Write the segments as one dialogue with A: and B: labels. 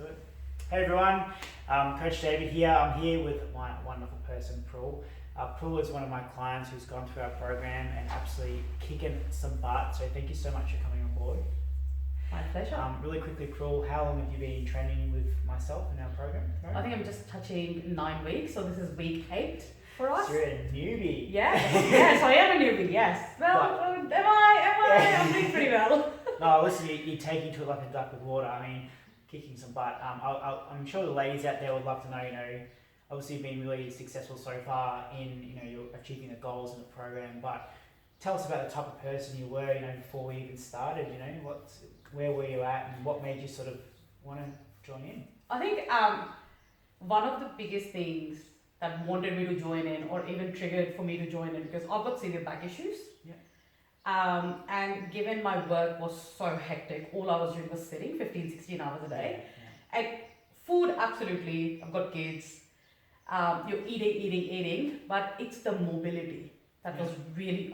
A: do it. Hey everyone, Coach David here. I'm here with my wonderful person, Parul. Parul is one of my clients who's gone through our program and absolutely kicking some butt. So thank you so much for coming on board.
B: My pleasure.
A: Really quickly, Parul, how long have you been training with myself in our program?
B: I think I'm just touching 9 weeks, so this is week 8 for us.
A: So you're a newbie.
B: Yes, I am a newbie, yes. Well, am I? I'm doing pretty well.
A: No, listen, you're taking to it like a duck with water. I mean, kicking some butt. I'm sure the ladies out there would love to know, obviously you've been really successful so far in, you're achieving the goals in the program, but tell us about the type of person you were, before we even started, where were you at and what made you sort of want to join in?
B: I think one of the biggest things that wanted me to join in or even triggered for me to join in, because I've got severe back issues.
A: Yeah.
B: And given my work was so hectic, all I was doing was sitting 15, 16 hours a day.
A: Yeah.
B: And food, absolutely, I've got kids. You're eating, but it's the mobility that I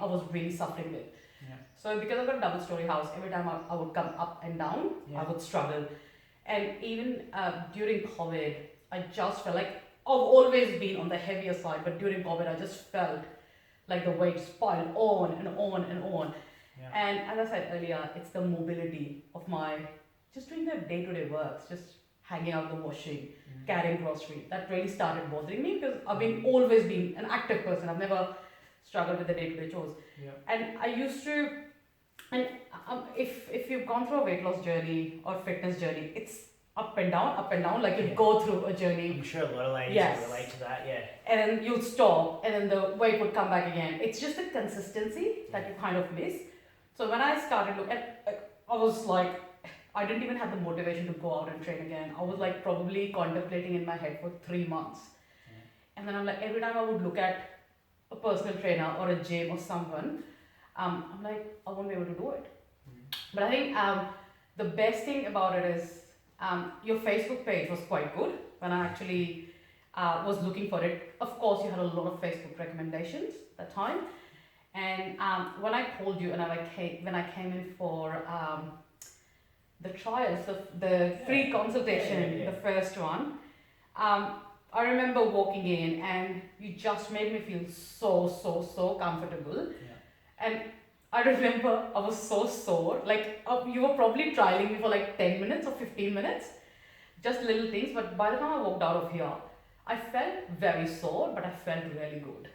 B: was really suffering with.
A: Yeah.
B: So because I've got a double-story house, every time I would come up and down, I would struggle. And even during COVID, I just felt like I've always been on the heavier side, but during COVID, I just felt like the weight piled on and on and on.
A: Yeah.
B: And as I said earlier, it's the mobility of my just doing the day-to-day works, just hanging out the washing, carrying grocery. That really started bothering me because I've always been an active person. I've never struggled with the day-to-day chores.
A: Yeah.
B: And I used to, and if you've gone through a weight loss journey or fitness journey, it's up and down, like you go through a journey.
A: I'm sure a lot of ladies will relate to that, yeah.
B: And then you'd stop, and then the weight would come back again. It's just the consistency that you kind of miss. So when I started looking, I was like, I didn't even have the motivation to go out and train again. I was like probably contemplating in my head for 3 months.
A: Yeah.
B: And then I'm like, every time I would look at a personal trainer or a gym or someone, I'm like, I won't be able to do it. But I think the best thing about it is your Facebook page was quite good when I actually was looking for it. Of course, you had a lot of Facebook recommendations at that time. And when I called you and when I came in for the trials, the free consultation, the first one, I remember walking in and you just made me feel so comfortable. Yeah. And I remember I was so sore, like you were probably trialing me for like 10 minutes or 15 minutes, just little things, but by the time I walked out of here, I felt very sore, but I felt really good.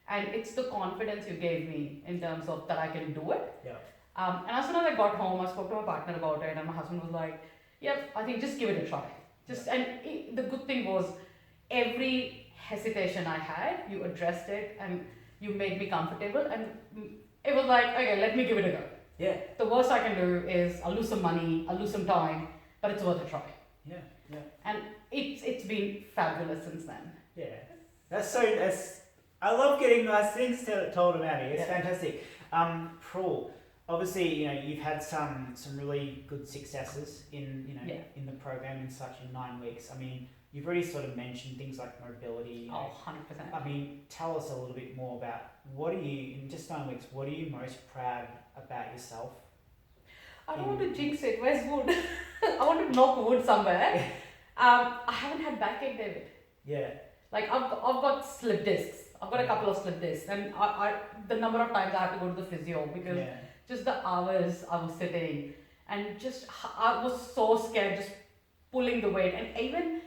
B: And it's the confidence you gave me in terms of that I can do it.
A: Yeah.
B: And as soon as I got home, I spoke to my partner about it, and my husband was like, yep, I think just give it a try. And the good thing was, every hesitation I had, you addressed it and you made me comfortable, and it was like, okay, let me give it a go.
A: Yeah.
B: The worst I can do is I'll lose some money, I'll lose some time, but it's worth a try.
A: Yeah. Yeah.
B: And it's been fabulous since then.
A: Yeah. I love getting nice things told about me. It's fantastic. Parul, obviously, you've had some really good successes in the program and such in 9 weeks. I mean, you've already sort of mentioned things like mobility.
B: 100%.
A: I mean, tell us a little bit more about in just 9 weeks, what are you most proud about yourself?
B: I don't want to jinx it. Where's wood? I want to knock wood somewhere. I haven't had backache, David.
A: Yeah.
B: Like I've got slip discs. I've got a couple of slip discs, and I the number of times I have to go to the physio because just the hours I was sitting, and just I was so scared just pulling the weight, and even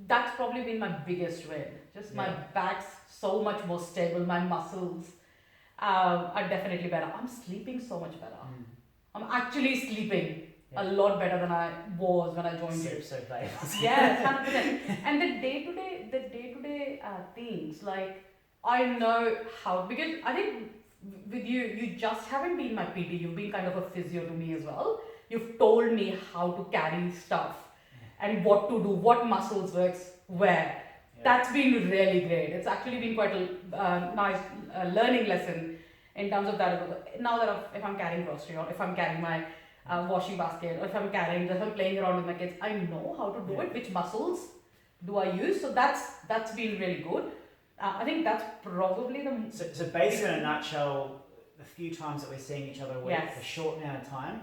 B: that's probably been my biggest win. Just my back's so much more stable, my muscles are definitely better. I'm sleeping so much better. I'm actually sleeping a lot better than I was when I joined you.
A: So valuable.
B: Yes, 100%. And the day-to-day things, like I know how, because I think with you just haven't been my PT, you've been kind of a physio to me as well. You've told me how to carry stuff and what to do, what muscles works where. Yeah. That's been really great. It's actually been quite a nice learning lesson in terms of that. Now that if I'm carrying grocery or if I'm carrying my washing basket or if I'm playing around with my kids, I know how to do it, which muscles do I use. So that's been really good. I think that's probably the...
A: So basically, in a nutshell, the few times that we're seeing each other a week, a short amount of time,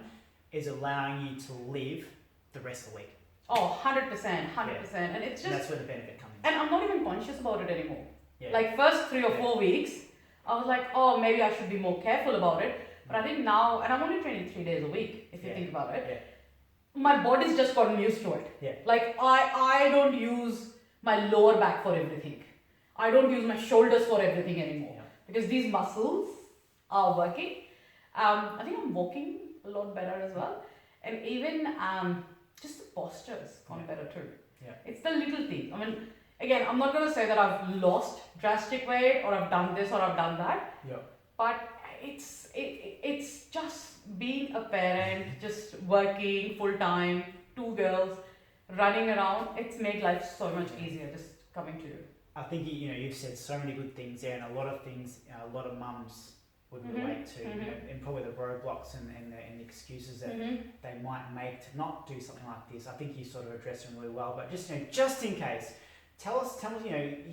A: is allowing you to live the rest of the week.
B: Oh, 100%, 100%. And it's
A: And
B: just,
A: that's where the benefit comes in.
B: and I'm not even conscious about it anymore.
A: Yeah.
B: Like first 3 or
A: Yeah.
B: 4 weeks, I was like, oh, maybe I should be more careful about it. But I think now, and I'm only training 3 days a week, if you
A: Yeah.
B: think about it.
A: Yeah.
B: My body's just gotten used to it.
A: Yeah.
B: Like I don't use my lower back for everything. I don't use my shoulders for everything anymore
A: Yeah.
B: because these muscles are working. I think I'm walking a lot better as well, and even just the postures gone
A: Yeah.
B: better too.
A: Yeah.
B: It's the little things. I mean, again, I'm not gonna say that I've lost drastic weight or I've done this or I've done that,
A: Yeah.
B: but it's just being a parent, just working full time, 2 girls, running around. It's made life so much easier just coming to you.
A: I think you've said so many good things there, and a lot of things a lot of mums would
B: Mhm.
A: relate to,
B: Mhm.
A: and probably the roadblocks and the excuses that they might make to not do something like this. I think you sort of addressed them really well, but just in case, tell us,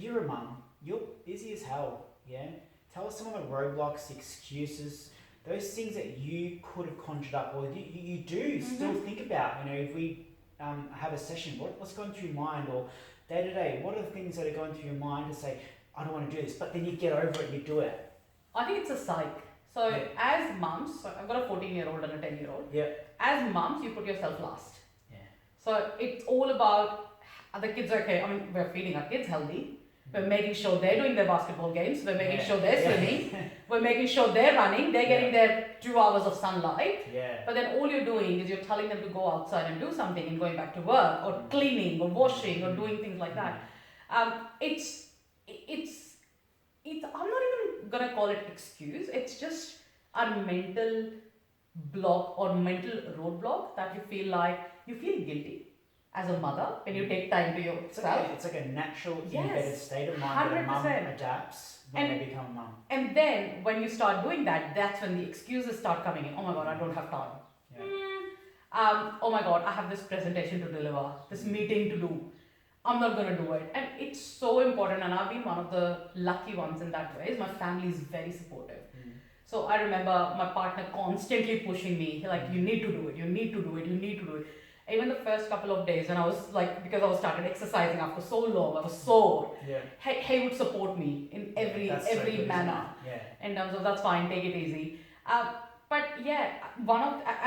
A: you're a mum, you're busy as hell, yeah. Tell us some of the roadblocks, excuses, those things that you could have conjured up, or you do still think about. If we have a session, what's going through your mind, or day to day, what are the things that are going through your mind to say, I don't want to do this, but then you get over it and you do it.
B: I think it's a psych. So
A: Yeah.
B: as mums, so I've got a 14-year-old and a 10-year-old.
A: Yeah.
B: As mums, you put yourself last.
A: Yeah.
B: So it's all about, are the kids okay? I mean, we're feeding our kids healthy. We're making sure they're doing their basketball games. We're making sure they're swimming. We're making sure they're running. They're getting their 2 hours of sunlight.
A: Yeah.
B: But then all you're doing is you're telling them to go outside and do something and going back to work or cleaning or washing or doing things like that. I'm not even gonna call it excuse. It's just a mental block or mental roadblock that you feel guilty as a mother when you take time to yourself.
A: It's like a natural,
B: Yes,
A: embedded state of mind that a mum
B: 100%.
A: adapts when they become a mum.
B: And then when you start doing that, that's when the excuses start coming in. Oh my god, I don't have time.
A: Yeah.
B: Oh my god, I have this presentation to deliver, this meeting to do. I'm not gonna do it. And it's so important, and I've been one of the lucky ones in that way. Is my family is very supportive. So I remember my partner constantly pushing me, like, you need to do it, you need to do it, you need to do it. Even the first couple of days, and I was like, because I was started exercising after so long, I was sore.
A: Yeah.
B: He would support me in every manner.
A: Yeah.
B: In terms of that's fine, take it easy. But yeah,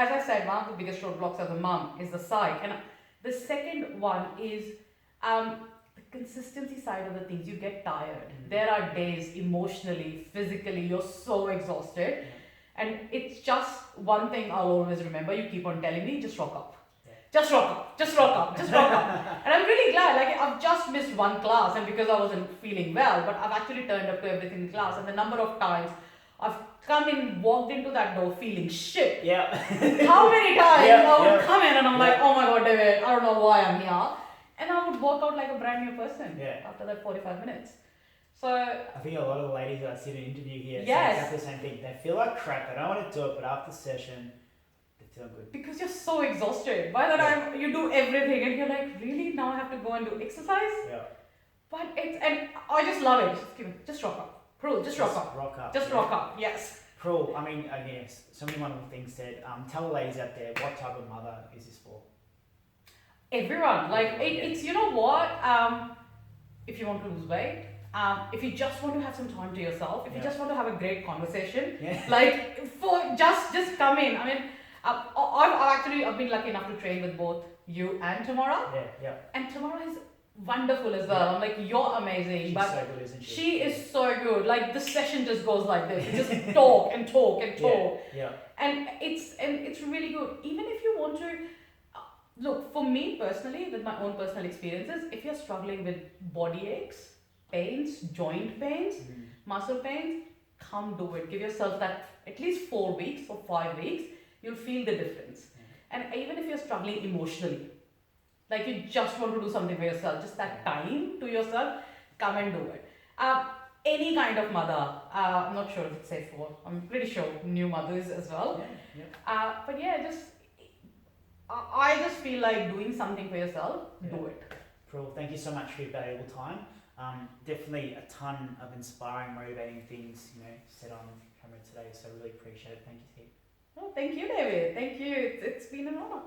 B: as I said, one of the biggest roadblocks as a mom is the psych, and the second one is the consistency side of the things. You get tired. There are days emotionally, physically, you're so exhausted, and it's just one thing I'll always remember. You keep on telling me, just rock up. Just rock up, just rock up, just rock up. And I'm really glad, like I've just missed one class and because I wasn't feeling well, but I've actually turned up to everything in class, and the number of times I've come in, walked into that door feeling shit.
A: Yeah.
B: How many times I would
A: Yeah.
B: come in and I'm like, oh my god, David, I don't know why I'm here. And I would walk out like a brand new person after that 45 minutes. So
A: I think a lot of the ladies that I see in an interview here say
B: Yes.
A: exactly the same thing. They feel like crap, they don't want to do it, but after session, they feel good.
B: because you're so exhausted. By the time you do everything and you're like, really? Now I have to go and do exercise?
A: Yeah.
B: But and I just love it. Just rock up. Parul, just rock up.
A: Rock up.
B: Just rock up, yes.
A: Parul, I mean, yes, so many wonderful things said. Tell the ladies out there, what type of mother is this for?
B: Everyone, like it's you know what? If you want to lose weight, if you just want to have some time to yourself, if you just want to have a great conversation, like for just come in. I mean, I've been lucky enough to train with both you and Tamara.
A: Yeah.
B: And Tamara is wonderful as well. I'm like, you're amazing.
A: She's
B: but
A: so good, isn't she?
B: she is so good. Like the session just goes like this. You just talk and talk and talk.
A: Yeah.
B: And it's really good. Even if you want to look, for me personally, with my own personal experiences, if you're struggling with body aches, pains, joint pains, muscle pains, come do it. Give yourself that at least 4 weeks or 5 weeks. You'll feel the difference. And even if you're struggling emotionally, like you just want to do something for yourself, just that time to yourself, come and do it. Any kind of mother, I'm not sure if it's safe for, I'm pretty sure new mothers as well. But yeah, I just feel like doing something for yourself, do it.
A: Parul, thank you so much for your valuable time. Definitely a ton of inspiring, motivating things, said on camera today, so really appreciate it. Thank you, Steve.
B: Oh, thank you, David. Thank you. It's been an honor.